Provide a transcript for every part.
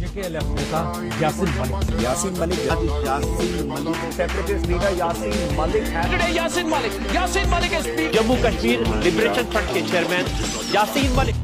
Yasin Malik Jammu Kashmir liberation front کے chairman Yasin Malik.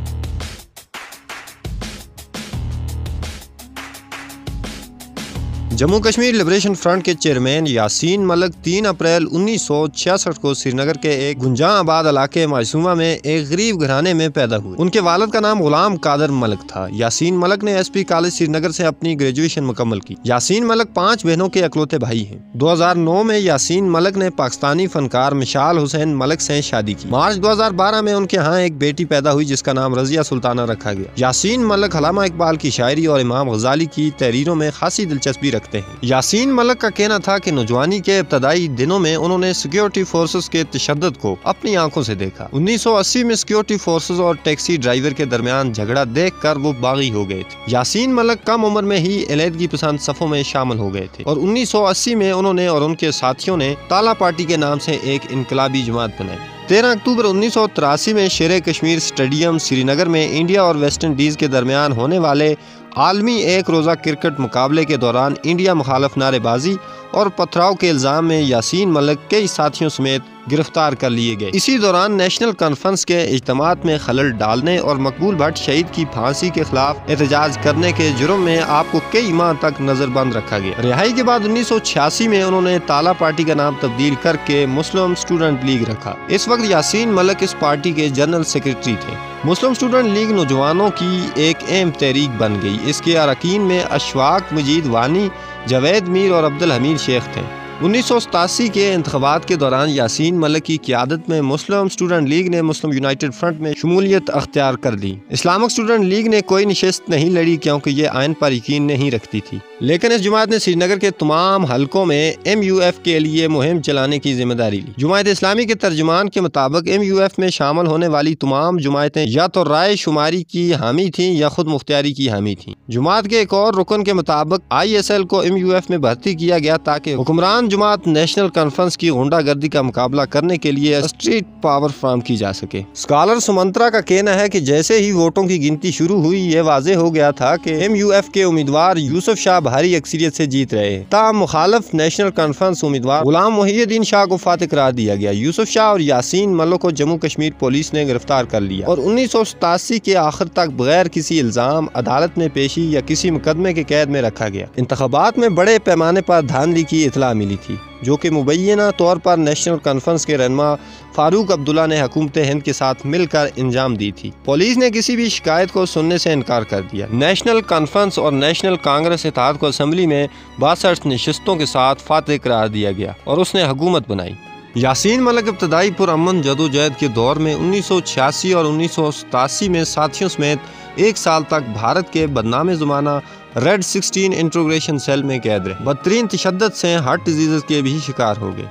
Jammu Kashmir liberation front کے chairman Yasin Malik 3 April 1966 کو سری نگر کے ایک گنجاں آباد علاقے معصومہ میں ایک غریب گھرانے میں پیدا ہوئے. ان کے والد کا نام غلام قادر ملک تھا. یاسین ملک نے ایس پی کالج سری نگر سے اپنی گریجویشن مکمل کی. یاسین ملک 5 بہنوں کے اکلوتے بھائی ہیں. 2009 میں یاسین ملک نے پاکستانی فنکار مشال حسین ملک سے شادی کی. مارچ 2012 میں ان کے ہاں ایک بیٹی پیدا ہوئی جس کا نام رضیہ سلطانہ رکھا گیا. یاسین ملک علامہ اقبال کی شاعری اور امام غزالی کی تحریروں میں خاصی دلچسپی رکھتے ہیں. یاسین ملک کا کہنا تھا کہ نوجوانی کے ابتدائی دنوں میں انہوں نے سیکیورٹی فورسز کے تشدد کو اپنی آنکھوں سے دیکھا. 1980 میں سیکیورٹی فورسز اور ٹیکسی ڈرائیور کے درمیان جھگڑا دیکھ کر وہ باغی ہو گئے تھے. یاسین ملک کم عمر میں ہی علیحدگی پسند صفوں میں شامل ہو گئے تھے اور 1980 میں انہوں نے اور ان کے ساتھیوں نے تالا پارٹی کے نام سے ایک انقلابی جماعت بنائی. 13 اکتوبر 1983 میں شیر کشمیر اسٹیڈیم سری نگر میں انڈیا اور ویسٹ انڈیز کے درمیان ہونے والے عالمی ایک روزہ کرکٹ مقابلے کے دوران انڈیا مخالف نعرے بازی اور پتھراؤ کے الزام میں یاسین ملک کئی ساتھیوں سمیت گرفتار کر لیے گئے. اسی دوران نیشنل کانفرنس کے اجتماعات میں خلل ڈالنے اور مقبول بھٹ شہید کی پھانسی کے خلاف احتجاج کرنے کے جرم میں آپ کو کئی ماہ تک نظر بند رکھا گیا. رہائی کے بعد 1986 میں انہوں نے تالا پارٹی کا نام تبدیل کر کے مسلم اسٹوڈنٹ لیگ رکھا. اس وقت یاسین ملک اس پارٹی کے جنرل سیکرٹری تھے. مسلم اسٹوڈنٹ لیگ نوجوانوں کی ایک اہم تحریک بن گئی. اس کے اراکین میں اشفاق مجید وانی، جاوید میر اور عبدالحمید شیخ تھے. 1987 کے انتخابات کے دوران یاسین ملک کی قیادت میں مسلم اسٹوڈنٹ لیگ نے مسلم یونائٹڈ فرنٹ میں شمولیت اختیار کر دی. اسلامک اسٹوڈنٹ لیگ نے کوئی نشست نہیں لڑی کیونکہ یہ آئین پر یقین نہیں رکھتی تھی، لیکن اس جماعت نے سری نگر کے تمام حلقوں میں MUF کے لیے مہم چلانے کی ذمہ داری لی. جماعت اسلامی کے ترجمان کے مطابق MUF میں شامل ہونے والی تمام جماعتیں یا تو رائے شماری کی حامی تھیں یا خود مختاری کی حامی تھیں. جماعت کے ایک اور رکن کے مطابق ISL کو MUF میں بھرتی کیا گیا تاکہ حکمران جماعت نیشنل کانفرنس کی غنڈہ گردی کا مقابلہ کرنے کے لیے اسٹریٹ پاور فراہم کی جا سکے. اسکالر سمنترا کا کہنا ہے کہ جیسے ہی ووٹوں کی گنتی شروع ہوئی یہ واضح ہو گیا تھا کہ MUF کے امیدوار یوسف شاہ بھاری اکثریت سے جیت رہے ہیں. تاہم مخالف نیشنل کانفرنس امیدوار غلام محی الدین شاہ کو فاتح قرار دیا گیا. یوسف شاہ اور یاسین ملک کو جموں کشمیر پولیس نے گرفتار کر لیا اور 1987 کے آخر تک بغیر کسی الزام عدالت میں پیشی یا کسی مقدمے کے قید میں رکھا گیا. انتخابات میں بڑے پیمانے پر دھاندلی کی اطلاع ملی تھی جو کہ مبینہ طور پر نیشنل کانفرنس کے رہنما فاروق عبداللہ نے حکومت ہند کے ساتھ مل کر انجام دی تھی. پولیس نے کسی بھی شکایت کو سننے سے انکار کر دیا. نیشنل کانفرنس اور نیشنل کانگریس اتحاد کو اسمبلی میں 62 نشستوں کے ساتھ فاتح قرار دیا گیا اور اس نے حکومت بنائی. یاسین ملک ابتدائی پرامن جدوجہد کے دور میں 1986 اور 1987 میں ساتھیوں سمیت 1 سال تک بھارت کے بدنام زمانہ ریڈ 16 انٹروگریشن سیل میں قید رہے. بدترین تشدد سے ہارٹ ڈیزیز کے بھی شکار ہو گئے.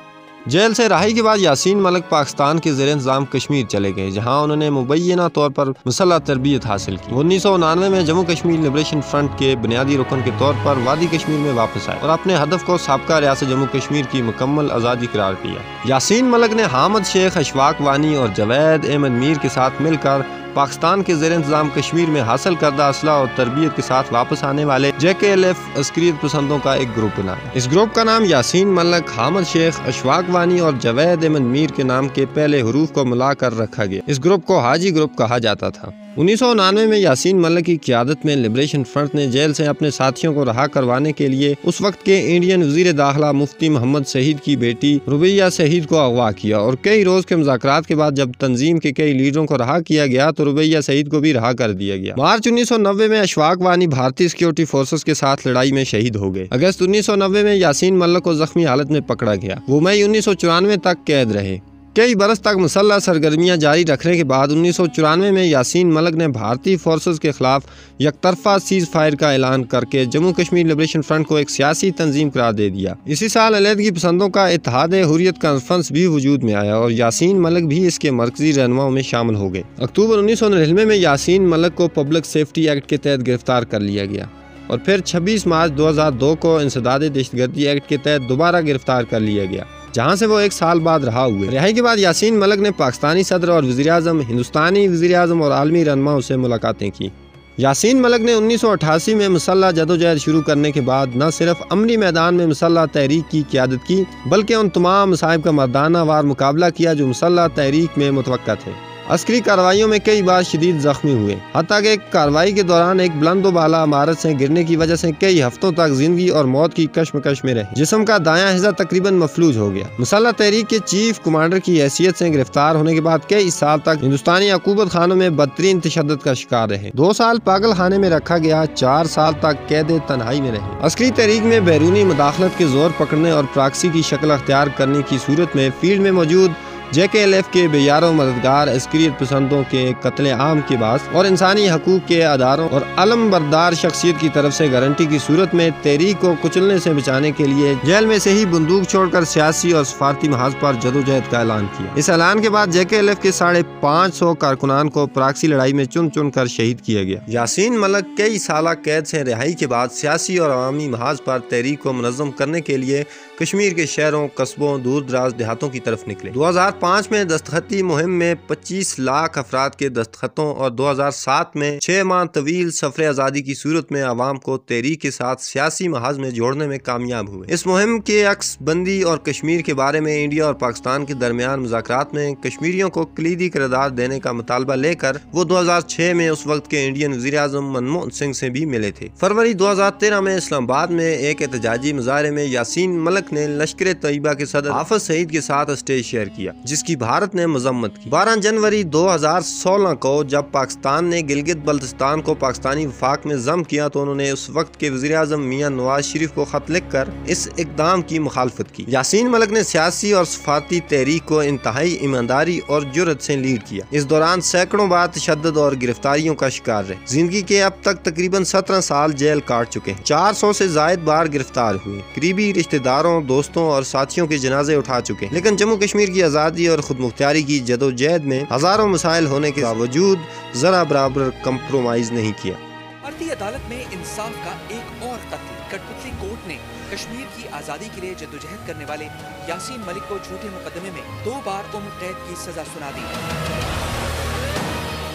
جیل سے رہائی کے بعد یاسین ملک پاکستان کے زیر انتظام کشمیر چلے گئے جہاں انہوں نے مبینہ طور پر مسلح تربیت حاصل کی. 1999 میں جموں کشمیر لبریشن فرنٹ کے بنیادی رکن کے طور پر وادی کشمیر میں واپس آئے اور اپنے ہدف کو سابقہ ریاست جموں کشمیر کی مکمل آزادی قرار دیا. یاسین ملک نے حامد شیخ، اشفاق وانی اور جاوید احمد میر کے ساتھ مل کر پاکستان کے زیر انتظام کشمیر میں حاصل کردہ اسلحہ اور تربیت کے ساتھ واپس آنے والے JKLF عسکریت پسندوں کا ایک گروپ بنایا. اس گروپ کا نام یاسین ملک، حامد شیخ، اشفاق وانی اور جاوید احمد میر کے نام کے پہلے حروف کو ملا کر رکھا گیا. اس گروپ کو حاجی گروپ کہا جاتا تھا. 1999 میں یاسین ملک کی قیادت میں لبریشن فرنٹ نے جیل سے اپنے ساتھیوں کو رہا کروانے کے لیے اس وقت کے انڈین وزیر داخلہ مفتی محمد سعید کی بیٹی ربیہ سعید کو اغوا کیا اور کئی روز کے مذاکرات کے بعد جب تنظیم کے کئی لیڈروں کو رہا کیا گیا تو ربیہ سعید کو بھی رہا کر دیا گیا. مارچ 1990 میں اشفاق وانی بھارتی سیکیورٹی فورسز کے ساتھ لڑائی میں شہید ہو گئے. اگست 1990 میں یاسین ملک کو زخمی حالت میں پکڑا گیا. وہ مئی 1994 تک قید رہے. کئی برس تک مسلح سرگرمیاں جاری رکھنے کے بعد 1994 میں یاسین ملک نے بھارتی فورسز کے خلاف یک طرفہ سیز فائر کا اعلان کر کے جموں کشمیر لبریشن فرنٹ کو ایک سیاسی تنظیم قرار دے دیا. اسی سال علیحدگی پسندوں کا اتحاد حریت کانفرنس بھی وجود میں آیا اور یاسین ملک بھی اس کے مرکزی رہنماؤں میں شامل ہو گئے. اکتوبر 1999 میں یاسین ملک کو پبلک سیفٹی ایکٹ کے تحت گرفتار کر لیا گیا اور پھر 26 مارچ 2002 کو انسداد دہشت گردی ایکٹ کے تحت دوبارہ گرفتار کر لیا گیا جہاں سے وہ 1 سال بعد رہا ہوئے. رہائی کے بعد یاسین ملک نے پاکستانی صدر اور وزیر اعظم، ہندوستانی وزیر اعظم اور عالمی رہنماؤں سے ملاقاتیں کی. یاسین ملک نے 1988 میں مسلح جدوجہد شروع کرنے کے بعد نہ صرف عملی میدان میں مسلح تحریک کی قیادت کی بلکہ ان تمام مصائب کا مردانہ وار مقابلہ کیا جو مسلح تحریک میں متوقع تھے۔ عسکری کارروائیوں میں کئی بار شدید زخمی ہوئے، حتیٰ کہ کارروائی کے دوران ایک بلند و بالا عمارت سے گرنے کی وجہ سے کئی ہفتوں تک زندگی اور موت کی کشمکش میں رہے۔ جسم کا دایاں حصہ تقریباً مفلوج ہو گیا۔ مسلح تحریک کے چیف کمانڈر کی حیثیت سے گرفتار ہونے کے بعد کئی سال تک ہندوستانی عقوبت خانوں میں بدترین تشدد کا شکار رہے۔ 2 سال پاگل خانے میں رکھا گیا، 4 سال تک قید تنہائی میں رہے۔ عسکری تحریک میں بیرونی مداخلت کے زور پکڑنے اور پراکسی کی شکل اختیار کرنے کی صورت میں فیلڈ میں موجود JKLF کے بے یار و مددگار عسکریت پسندوں کے قتل عام کے باعث اور انسانی حقوق کے اداروں اور علم بردار شخصیت کی طرف سے گارنٹی کی صورت میں تحریک کو کچلنے سے بچانے کے لیے جیل میں سے ہی بندوق چھوڑ کر سیاسی اور سفارتی محاذ پر جدوجہد کا اعلان کیا۔ اس اعلان کے بعد JKLF کے 550 کارکنان کو پراکسی لڑائی میں چن چن کر شہید کیا گیا۔ یاسین ملک کئی سالہ قید سے رہائی کے بعد سیاسی اور عوامی محاذ پر تحریک کو منظم کرنے کے لیے کشمیر کے شہروں، قصبوں، دور دراز دیہاتوں کی طرف نکلے۔ 2005 میں دستخطی مہم میں 25 لاکھ افراد کے دستخطوں اور 2007 میں 6 ماہ طویل سفر آزادی کی صورت میں عوام کو تحریک کے ساتھ سیاسی محاذ میں جوڑنے میں کامیاب ہوئے۔ اس مہم کے عکس بندی اور کشمیر کے بارے میں انڈیا اور پاکستان کے درمیان مذاکرات میں کشمیریوں کو کلیدی کردار دینے کا مطالبہ لے کر وہ 2006 میں اس وقت کے انڈین وزیر اعظم منموہن سنگھ سے بھی ملے تھے۔ فروری 2013 میں اسلام آباد میں ایک احتجاجی مظاہرے میں یاسین ملک نے لشکر طیبہ کے صدر حافظ سعید کے ساتھ اسٹیج شیئر کیا جس کی بھارت نے مذمت کی۔ 12 جنوری 2016 کو جب پاکستان نے گلگت بلتستان کو پاکستانی وفاق میں ضم کیا تو انہوں نے اس وقت کے وزیر اعظم میاں نواز شریف کو خط لکھ کر اس اقدام کی مخالفت کی۔ یاسین ملک نے سیاسی اور سفارتی تحریک کو انتہائی ایمانداری اور جرأت سے لیڈ کیا۔ اس دوران سینکڑوں بار تشدد اور گرفتاریوں کا شکار رہے۔ زندگی کے اب تک تقریباً 17 سال جیل کاٹ چکے ہیں۔ 400 سے زائد بار گرفتار ہوئے، قریبی رشتہ داروں، دوستوں اور ساتھیوں کے جنازے اٹھا چکے ہیں، لیکن جموں کشمیر کی آزادی اور خود مختاری کی جدوجہد میں ہزاروں مسائل ہونے کے باوجود ذرا برابر کمپرومائز نہیں کیا۔ بھارتی عدالت میں انصاف کا ایک اور قتل۔ کٹپتلی کورٹ نے کشمیر کی آزادی کے لیے جدوجہد کرنے والے یاسین ملک کو جھوٹے مقدمے میں 2 بار عمر قید کی سزا سنا دی۔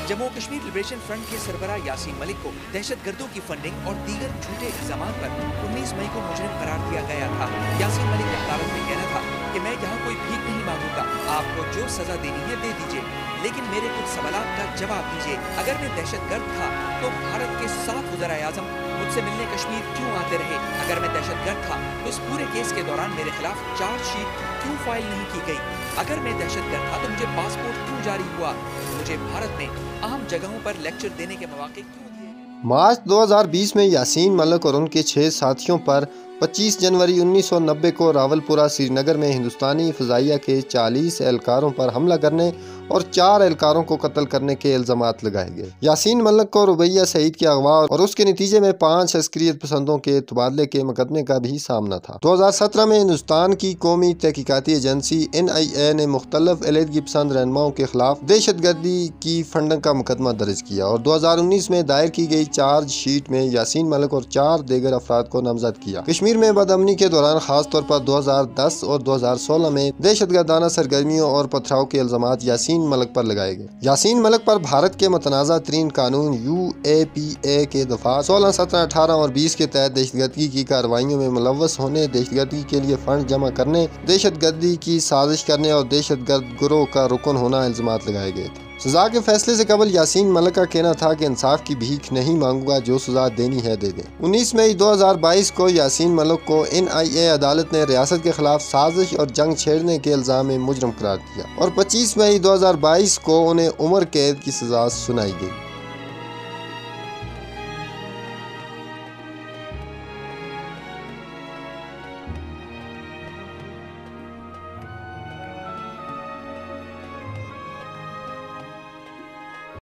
جموں کشمیر لبریشن فرنٹ کے سربراہ یاسین ملک کو دہشت گردوں کی فنڈنگ اور دیگر جھوٹے الزامات پر 19 مئی کو مجرم قرار دیا گیا تھا۔ یاسین ملک کا عدالت میں کہنا تھا کہ میں یہاں کوئی بھیک نہیں مانگوں گا، آپ کو جو سزا دینی ہے دے دیجیے، لیکن میرے کچھ سوالات کا جواب دیجیے۔ اگر میں دہشت گرد تھا تو بھارت کے 7 وزرائے اعظم مجھ سے ملنے کشمیر کیوں آتے رہے؟ اگر میں دہشت گرد تھا تو اس پورے کیس کے دوران میرے خلاف چارج شیٹ کیوں فائل نہیں کی گئی؟ اگر میں دہشت گرد تھا تو مجھے پاسپورٹ کیوں جاری ہوا؟ مجھے بھارت میں اہم جگہوں پر لیکچر دینے کے مواقع کیوں دیے گئے؟ مارچ 2020 میں یاسین ملک اور ان کے 6 ساتھیوں پر 25 جنوری 1990 کو راولپورہ سری نگر میں ہندوستانی فضائیہ کے 40 اہلکاروں پر حملہ کرنے اور 4 اہلکاروں کو قتل کرنے کے الزامات لگائے گئے۔ یاسین ملک کو ربیہ سعید کے اغوا اور اس کے نتیجے میں 5 عسکریت پسندوں کے تبادلے کے مقدمے کا بھی سامنا تھا۔ 2017 میں ہندوستان کی قومی تحقیقاتی ایجنسی NIA نے مختلف علیحدگی پسند رہنماؤں کے خلاف دہشت گردی کی فنڈنگ کا مقدمہ درج کیا اور 2019 میں دائر کی گئی چارج شیٹ میں یاسین ملک اور 4 دیگر افراد کو نامزد کیا۔ کشمیر میں بدامنی کے دوران خاص طور پر 2010 اور 2016 میں دہشت گردانہ سرگرمیوں اور پتھراؤ کے الزامات یاسین ملک پر لگائے گئے۔ یاسین ملک پر بھارت کے متنازع ترین قانون UAPA کے دفعات 16، 17، 18 اور 20 کے تحت دہشت گردی کی کارروائیوں میں ملوث ہونے، دہشت گردی کے لیے فنڈ جمع کرنے، دہشت گردی کی سازش کرنے اور دہشت گرد گروہ کا رکن ہونا الزامات لگائے گئے تھے۔ سزا کے فیصلے سے قبل یاسین ملک کا کہنا تھا کہ انصاف کی بھیک نہیں مانگوں گا، جو سزا دینی ہے دے دیں۔ 19 مئی 2022 کو یاسین ملک کو NIA عدالت نے ریاست کے خلاف سازش اور جنگ چھیڑنے کے الزام میں مجرم قرار دیا اور 25 مئی 2022 کو انہیں عمر قید کی سزا سنائی گئی۔